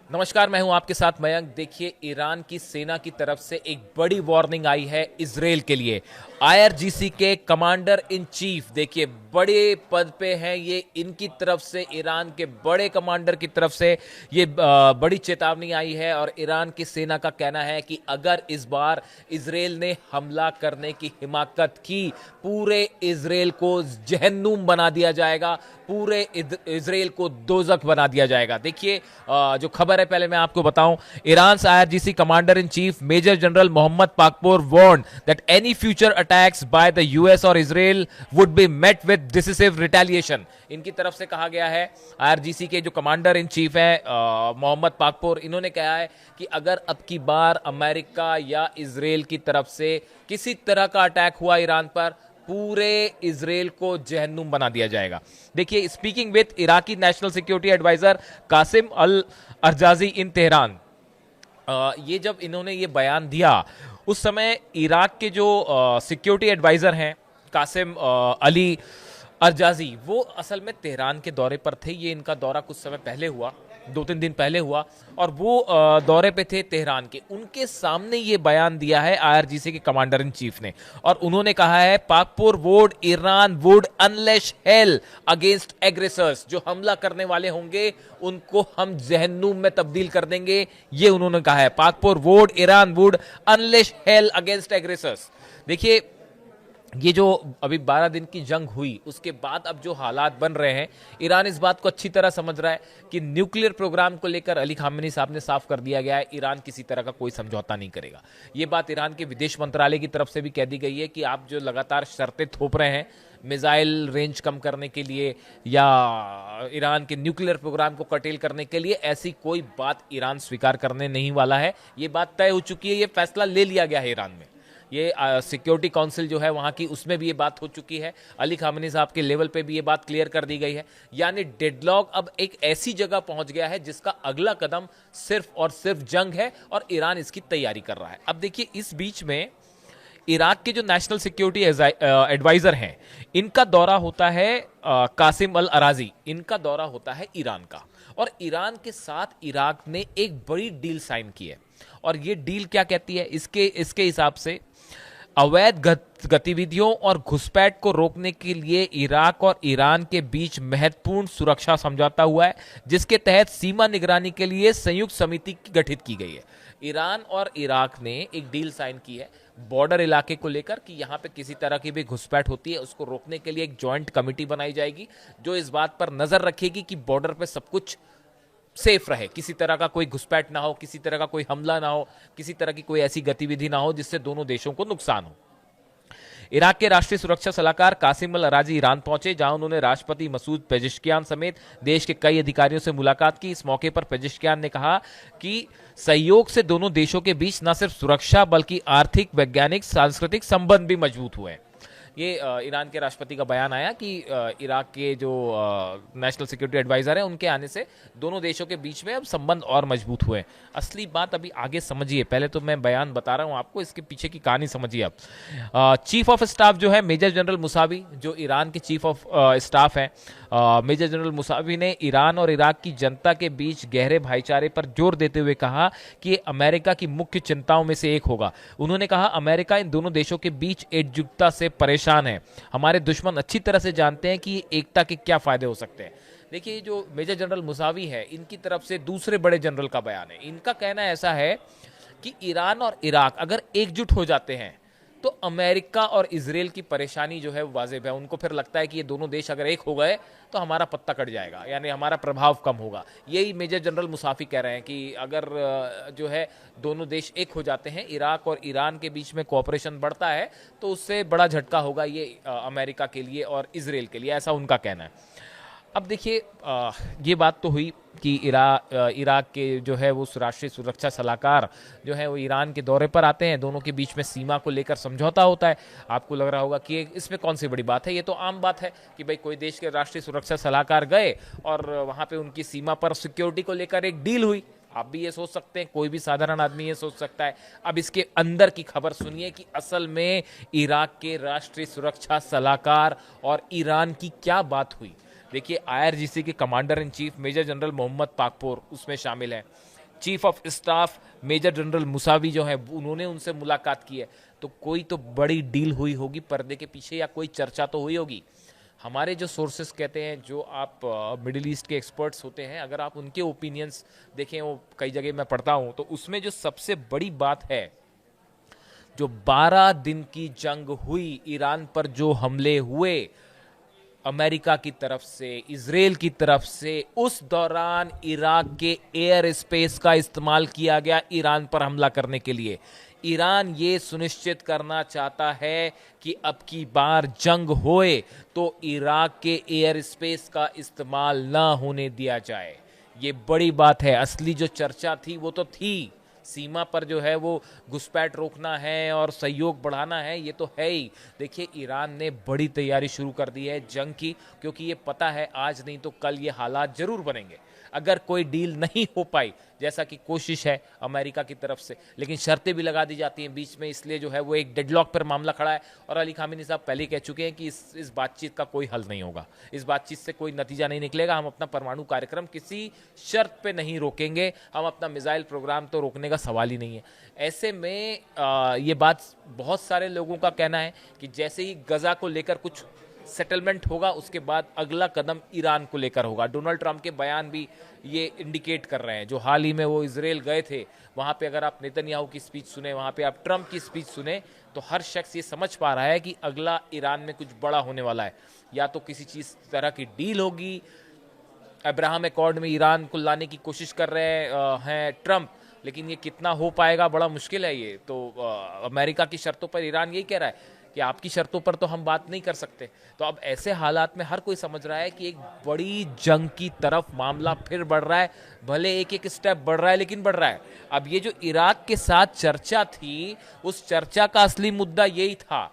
नमस्कार, मैं हूं आपके साथ मयंक। देखिए, ईरान की सेना की तरफ से एक बड़ी वार्निंग आई है इजराइल के लिए। आईआरजीसी के कमांडर इन चीफ, देखिए बड़े पद पे हैं ये, इनकी तरफ से, ईरान के बड़े कमांडर की तरफ से ये बड़ी चेतावनी आई है। और ईरान की सेना का कहना है कि अगर इस बार इजराइल ने हमला करने की हिमाकत की, पूरे इजराइल को जहन्नुम बना दिया जाएगा, पूरे इजराइल को दोजख बना दिया जाएगा। देखिए, जो खबर है पहले मैं आपको बताऊं। Iran IRGC commander in chief major general Mohammad Pakpour warned that any future attacks by the US और Israel would be met with decisive retaliation. इनकी तरफ से कहा गया है, आईआरजीसी के जो कमांडर इन चीफ है मोहम्मद पाकपोर, इन्होंने कहा है कि अगर अब की बार अमेरिका या इजराइल की तरफ से किसी तरह का अटैक हुआ ईरान पर, पूरे इजराइल को जहन्नुम बना दिया जाएगा। देखिए, speaking with Iraqi national security adviser Qasim al Araji in Tehran, ये जब इन्होंने ये बयान दिया, उस समय इराक के जो सिक्योरिटी एडवाइजर हैं कासिम अली अरजाजी, वो असल में तेहरान के दौरे पर थे। ये इनका दौरा कुछ समय पहले हुआ, 2-3 दिन पहले हुआ, और वो दौरे पे थे तेहरान के। उनके सामने ये बयान दिया है आईआरजीसी के कमांडर इन चीफ ने, और उन्होंने कहा है Pakpour would Iran would unleash hell against aggressors. जो हमला करने वाले होंगे उनको हम जहन्नुम में तब्दील कर देंगे, ये उन्होंने कहा है। Pakpour would Iran would unleash hell against aggressors. देखिए, ये जो अभी 12 दिन की जंग हुई, उसके बाद अब जो हालात बन रहे हैं, ईरान इस बात को अच्छी तरह समझ रहा है कि न्यूक्लियर प्रोग्राम को लेकर अली खामेनी साहब ने साफ कर दिया गया है, ईरान किसी तरह का कोई समझौता नहीं करेगा। ये बात ईरान के विदेश मंत्रालय की तरफ से भी कह दी गई है कि आप जो लगातार शर्तें थोप रहे हैं मिसाइल रेंज कम करने के लिए या ईरान के न्यूक्लियर प्रोग्राम को कटेल करने के लिए, ऐसी कोई बात ईरान स्वीकार करने नहीं वाला है। ये बात तय हो चुकी है, ये फैसला ले लिया गया है ईरान में। ये सिक्योरिटी काउंसिल जो है वहाँ की, उसमें भी ये बात हो चुकी है। अली खामेनी साहब के लेवल पे भी ये बात क्लियर कर दी गई है। यानी डेडलॉक अब एक ऐसी जगह पहुंच गया है जिसका अगला कदम सिर्फ और सिर्फ जंग है, और ईरान इसकी तैयारी कर रहा है। अब देखिए, इस बीच में इराक के जो नेशनल सिक्योरिटी एडवाइजर हैं, इनका दौरा होता है, कासिम अल अराजी, इनका दौरा होता है ईरान का। और ईरान के साथ इराक ने एक बड़ी डील साइन की है, और ये डील क्या कहती है, इसके हिसाब से अवैध गतिविधियों और घुसपैठ को रोकने के लिए इराक और ईरान के बीच महत्वपूर्ण सुरक्षा समझौता हुआ है, जिसके तहत सीमा निगरानी के लिए संयुक्त समिति गठित की गई है। ईरान और इराक ने एक डील साइन की है बॉर्डर इलाके को लेकर कि यहां पे किसी तरह की भी घुसपैठ होती है उसको रोकने के लिए एक जॉइंट कमिटी बनाई जाएगी, जो इस बात पर नजर रखेगी कि बॉर्डर पे सब कुछ सेफ रहे, किसी तरह का कोई घुसपैठ ना हो, किसी तरह का कोई हमला ना हो, किसी तरह की कोई ऐसी गतिविधि ना हो जिससे दोनों देशों को नुकसान हो। इराक के राष्ट्रीय सुरक्षा सलाहकार कासिम अल अराजी ईरान पहुंचे, जहां उन्होंने राष्ट्रपति मसूद पेजिशकियान समेत देश के कई अधिकारियों से मुलाकात की। इस मौके पर पेजिशकियान ने कहा कि सहयोग से दोनों देशों के बीच न सिर्फ सुरक्षा बल्कि आर्थिक, वैज्ञानिक, सांस्कृतिक संबंध भी मजबूत हुए। ये ईरान के राष्ट्रपति का बयान आया कि इराक के जो नेशनल सिक्योरिटी एडवाइजर हैं, उनके आने से दोनों देशों के बीच में अब संबंध और मजबूत हुए। असली बात अभी आगे समझिए, पहले तो मैं बयान बता रहा हूं आपको, इसके पीछे की कहानी समझिए अब। चीफ ऑफ स्टाफ जो है मेजर जनरल मुसावी, जो ईरान के चीफ ऑफ स्टाफ हैं, मेजर जनरल मुसावी ने ईरान और इराक की जनता के बीच गहरे भाईचारे पर जोर देते हुए कहा कि अमेरिका की मुख्य चिंताओं में से एक होगा। उन्होंने कहा, अमेरिका इन दोनों देशों के बीच एकजुटता से परेशान है। हमारे दुश्मन अच्छी तरह से जानते हैं कि एकता के क्या फायदे हो सकते हैं। देखिए, जो मेजर जनरल मुसावी है, इनकी तरफ से दूसरे बड़े जनरल का बयान है। इनका कहना ऐसा है कि ईरान और इराक अगर एकजुट हो जाते हैं तो अमेरिका और इजराइल की परेशानी जो है वो वाजिब है। उनको फिर लगता है कि ये दोनों देश अगर एक हो गए तो हमारा पत्ता कट जाएगा, यानी हमारा प्रभाव कम होगा। यही मेजर जनरल मुसाफी कह रहे हैं कि अगर जो है दोनों देश एक हो जाते हैं, इराक और ईरान के बीच में कोऑपरेशन बढ़ता है, तो उससे बड़ा झटका होगा ये अमेरिका के लिए और इजराइल के लिए, ऐसा उनका कहना है। अब देखिए, ये बात तो हुई कि इराक के जो है वो राष्ट्रीय सुरक्षा सलाहकार जो है वो ईरान के दौरे पर आते हैं, दोनों के बीच में सीमा को लेकर समझौता होता है। आपको लग रहा होगा कि इसमें कौन सी बड़ी बात है, ये तो आम बात है कि भाई कोई देश के राष्ट्रीय सुरक्षा सलाहकार गए और वहाँ पे उनकी सीमा पर सिक्योरिटी को लेकर एक डील हुई। आप भी ये सोच सकते हैं, कोई भी साधारण आदमी ये सोच सकता है। अब इसके अंदर की खबर सुनिए कि असल में इराक के राष्ट्रीय सुरक्षा सलाहकार और ईरान की क्या बात हुई। देखिए, आईआरजीसी के commander in chief major general Mohammad Pakpour उसमें शामिल हैं। Chief of staff major general Mousavi जो है उन्होंने उनसे मुलाकात की है। तो कोई तो बड़ी डील हुई होगी पर्दे के पीछे, या कोई चर्चा तो हुई होगी। हमारे जो सोर्सेस कहते हैं, जो आप मिडिल ईस्ट के एक्सपर्ट्स होते हैं, अगर आप उनके ओपिनियंस देखें, वो कई जगह मैं पढ़ता हूँ, तो उसमें जो सबसे बड़ी बात है, जो 12 दिन की जंग हुई, ईरान पर जो हमले हुए अमेरिका की तरफ से, इजराइल की तरफ से, उस दौरान इराक के एयर स्पेस का इस्तेमाल किया गया ईरान पर हमला करने के लिए। ईरान ये सुनिश्चित करना चाहता है कि अब की बार जंग होए तो इराक के एयर स्पेस का इस्तेमाल ना होने दिया जाए। ये बड़ी बात है। असली जो चर्चा थी वो तो थी, सीमा पर जो है वो घुसपैठ रोकना है और सहयोग बढ़ाना है, ये तो है ही। देखिए, ईरान ने बड़ी तैयारी शुरू कर दी है जंग की, क्योंकि ये पता है आज नहीं तो कल ये हालात जरूर बनेंगे। अगर कोई डील नहीं हो पाई, जैसा कि कोशिश है अमेरिका की तरफ से, लेकिन शर्तें भी लगा दी जाती हैं बीच में, इसलिए जो है वो एक डेडलॉक पर मामला खड़ा है। और अली खामेनी साहब पहले कह चुके हैं कि इस बातचीत का कोई हल नहीं होगा, इस बातचीत से कोई नतीजा नहीं निकलेगा। हम अपना परमाणु कार्यक्रम किसी शर्त पे नहीं रोकेंगे, हम अपना मिसाइल प्रोग्राम तो रोकने का सवाल ही नहीं है। ऐसे में ये बात बहुत सारे लोगों का कहना है कि जैसे ही गजा को लेकर कुछ सेटलमेंट होगा, उसके बाद अगला कदम ईरान को लेकर होगा। डोनाल्ड ट्रंप के बयान भी ये इंडिकेट कर रहे हैं। जो हाल ही में वो इजराइल गए थे, वहाँ पे अगर आप नेतन्याहू की स्पीच सुने, वहाँ पे आप ट्रंप की स्पीच सुने, तो हर शख्स ये समझ पा रहा है कि अगला ईरान में कुछ बड़ा होने वाला है। या तो किसी चीज़ तरह की डील होगी, अब्राहम अकॉर्ड में ईरान को लाने की कोशिश कर रहे हैं ट्रंप, लेकिन ये कितना हो पाएगा बड़ा मुश्किल है। ये तो अमेरिका की शर्तों पर ईरान यही कह रहा है कि आपकी शर्तों पर तो हम बात नहीं कर सकते। तो अब ऐसे हालात में हर कोई समझ रहा है कि एक बड़ी जंग की तरफ मामला फिर बढ़ रहा है। भले एक एक स्टेप बढ़ रहा है, लेकिन बढ़ रहा है। अब ये जो इराक के साथ चर्चा थी, उस चर्चा का असली मुद्दा यही था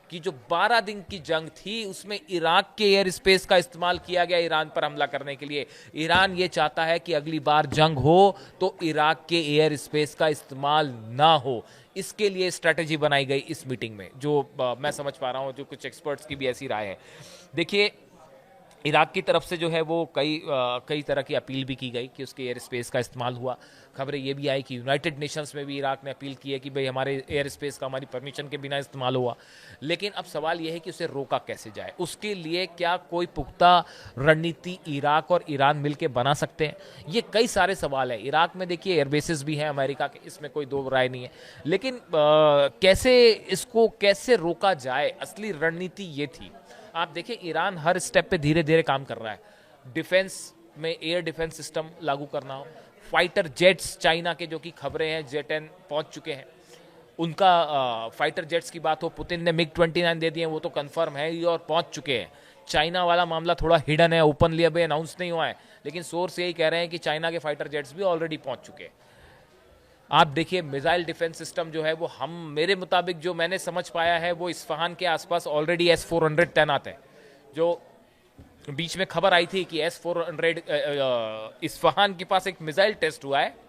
कि जो 12 दिन की जंग थी, उसमें इराक के एयर स्पेस का इस्तेमाल किया गया ईरान पर हमला करने के लिए। ईरान ये चाहता है कि अगली बार जंग हो तो इराक के एयर स्पेस का इस्तेमाल ना हो। इसके लिए स्ट्रेटेजी बनाई गई इस मीटिंग में, जो मैं समझ पा रहा हूं, जो कुछ एक्सपर्ट्स की भी ऐसी राय है। देखिए, इराक की तरफ से जो है वो कई तरह की अपील भी की गई कि उसके एयर स्पेस का इस्तेमाल हुआ। खबरें ये भी आई कि यूनाइटेड नेशंस में भी इराक ने अपील की है कि भाई हमारे एयर स्पेस का हमारी परमिशन के बिना इस्तेमाल हुआ। लेकिन अब सवाल यह है कि उसे रोका कैसे जाए। उसके लिए क्या कोई पुख्ता रणनीति इराक और ईरान मिलकर बना सकते हैं? ये कई सारे सवाल है। इराक में देखिए एयरबेसेस भी हैं अमेरिका के, इसमें कोई दो राय नहीं है। लेकिन कैसे रोका जाए, असली रणनीति ये थी। आप देखिए, ईरान हर स्टेप पे धीरे धीरे काम कर रहा है। डिफेंस में एयर डिफेंस सिस्टम लागू करना हो, फाइटर जेट्स चाइना के, जो कि खबरें हैं J-10 पहुंच चुके हैं, उनका फाइटर जेट्स की बात हो, पुतिन ने MiG-29 दे दिए, वो तो कंफर्म है ही और पहुंच चुके हैं। चाइना वाला मामला थोड़ा हिडन है, ओपनली अभी अनाउंस नहीं हुआ है, लेकिन सोर्स यही कह रहे हैं कि चाइना के फाइटर जेट्स भी ऑलरेडी पहुंच चुके हैं। आप देखिए, मिसाइल डिफेंस सिस्टम जो है वो, मेरे मुताबिक जो मैंने समझ पाया है, वो इस्फहान के आसपास ऑलरेडी S-400 तैनात है। जो बीच में खबर आई थी कि S-400 इस्फहान के पास एक मिसाइल टेस्ट हुआ है।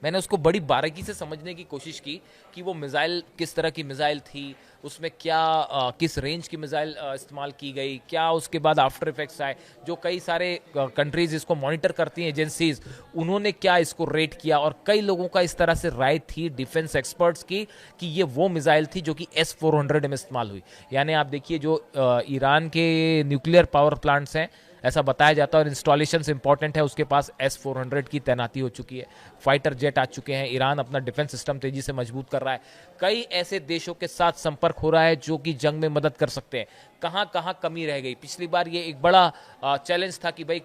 मैंने उसको बड़ी बारीकी से समझने की कोशिश की कि वो मिसाइल किस तरह की मिसाइल थी, उसमें क्या किस रेंज की मिसाइल इस्तेमाल की गई, क्या उसके बाद आफ्टर इफेक्ट्स आए। जो कई सारे कंट्रीज इसको मॉनिटर करती हैं, एजेंसीज, उन्होंने क्या इसको रेट किया। और कई लोगों का इस तरह से राय थी, डिफेंस एक्सपर्ट्स की, कि ये वो मिसाइल थी जो कि S-400 में इस्तेमाल हुई। यानी आप देखिए, जो ईरान के न्यूक्लियर पावर प्लांट्स हैं, ऐसा बताया जाता है, और इंस्टॉलेशंस इंपॉर्टेंट है, उसके पास S-400 की तैनाती हो चुकी है, फाइटर जेट आ चुके हैं। ईरान अपना डिफेंस सिस्टम तेजी से मजबूत कर रहा है। कई ऐसे देशों के साथ संपर्क हो रहा है जो कि जंग में मदद कर सकते हैं। कहां कहां कमी रह गई? पिछली बार ये एक बड़ा चैलेंज था कि भाई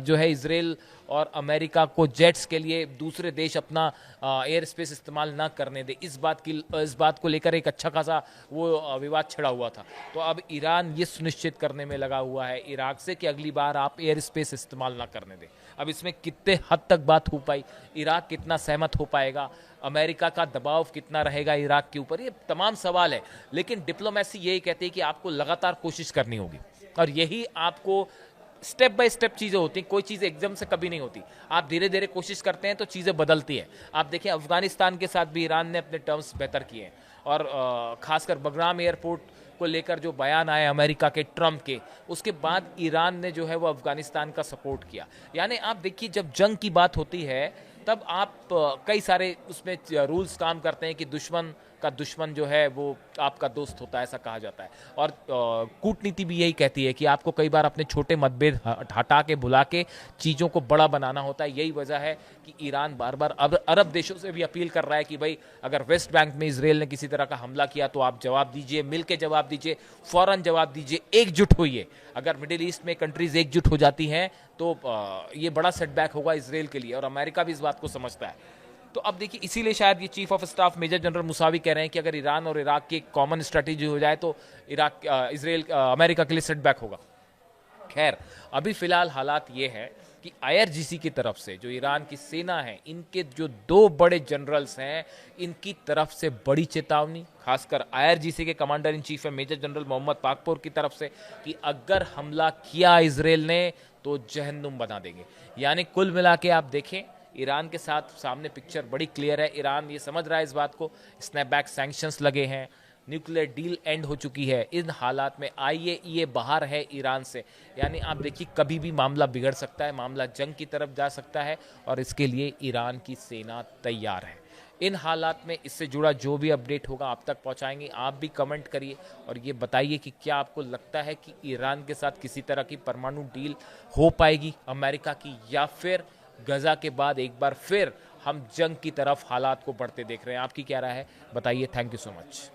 जो है इजराइल और अमेरिका को जेट्स के लिए दूसरे देश अपना एयर स्पेस इस्तेमाल ना करने दे। इस बात को लेकर एक अच्छा खासा वो विवाद छिड़ा हुआ था। तो अब ईरान ये सुनिश्चित करने में लगा हुआ है इराक से कि अगली बार आप एयर स्पेस इस्तेमाल ना करने दें। अब इसमें कितने हद तक बात हो पाई, इराक कितना सहमत हो पाएगा, अमेरिका का दबाव कितना रहेगा इराक के ऊपर, ये तमाम सवाल है। लेकिन डिप्लोमेसी यही कहती है कि आपको लगातार कोशिश करनी होगी, और यही आपको स्टेप बाय स्टेप चीज़ें होती हैं। कोई चीज़ एकदम से कभी नहीं होती, आप धीरे धीरे कोशिश करते हैं तो चीज़ें बदलती हैं। आप देखिए, अफगानिस्तान के साथ भी ईरान ने अपने टर्म्स बेहतर किए हैं, और खासकर बगराम एयरपोर्ट को लेकर जो बयान आए अमेरिका के ट्रम्प के, उसके बाद ईरान ने जो है वो अफगानिस्तान का सपोर्ट किया। यानी आप देखिए, जब जंग की बात होती है तब आप कई सारे उसमें रूल्स काम करते हैं कि दुश्मन का दुश्मन जो है वो आपका दोस्त होता है, ऐसा कहा जाता है। और कूटनीति भी यही कहती है कि आपको कई बार अपने छोटे मतभेद हटा के, भुला के चीज़ों को बड़ा बनाना होता है। यही वजह है कि ईरान बार बार अब अरब देशों से भी अपील कर रहा है कि भाई अगर वेस्ट बैंक में इसराइल ने किसी तरह का हमला किया तो आप जवाब दीजिए, मिल के जवाब दीजिए, फौरन जवाब दीजिए, एकजुट होइए। अगर मिडिल ईस्ट में कंट्रीज एकजुट हो जाती हैं तो ये बड़ा सेटबैक होगा इसराइल के लिए, और अमेरिका भी इस बात को समझता है। तो अब देखिए, इसीलिए शायद ये chief of staff major general Mousavi कह रहे हैं कि अगर ईरान और इराक की एक कॉमन स्ट्रेटेजी हो जाए तो इसराइल अमेरिका के लिए सेटबैक होगा। खैर, अभी फिलहाल हालात ये है कि आईआरजीसी की तरफ से जो ईरान की सेना है, इनके जो 2 बड़े जनरल्स हैं, इनकी तरफ से बड़ी चेतावनी, खासकर आईआरजीसी के कमांडर इन चीफ है मेजर जनरल मोहम्मद पाकपोर की तरफ से, कि अगर हमला किया इसराइल ने तो जहन्नुम बना देंगे। यानी कुल मिला के आप देखें, ईरान के साथ सामने पिक्चर बड़ी क्लियर है। ईरान ये समझ रहा है इस बात को, स्नैपबैक सैंक्शंस लगे हैं, न्यूक्लियर डील एंड हो चुकी है। इन हालात में आईएईए बाहर है ईरान से, यानी आप देखिए कभी भी मामला बिगड़ सकता है, मामला जंग की तरफ जा सकता है, और इसके लिए ईरान की सेना तैयार है। इन हालात में इससे जुड़ा जो भी अपडेट होगा आप तक पहुंचाएंगे। आप भी कमेंट करिए और ये बताइए कि क्या आपको लगता है कि ईरान के साथ किसी तरह की परमाणु डील हो पाएगी अमेरिका की, या फिर गजा के बाद एक बार फिर हम जंग की तरफ हालात को बढ़ते देख रहे हैं। आपकी क्या राय है, बताइए। Thank you so much.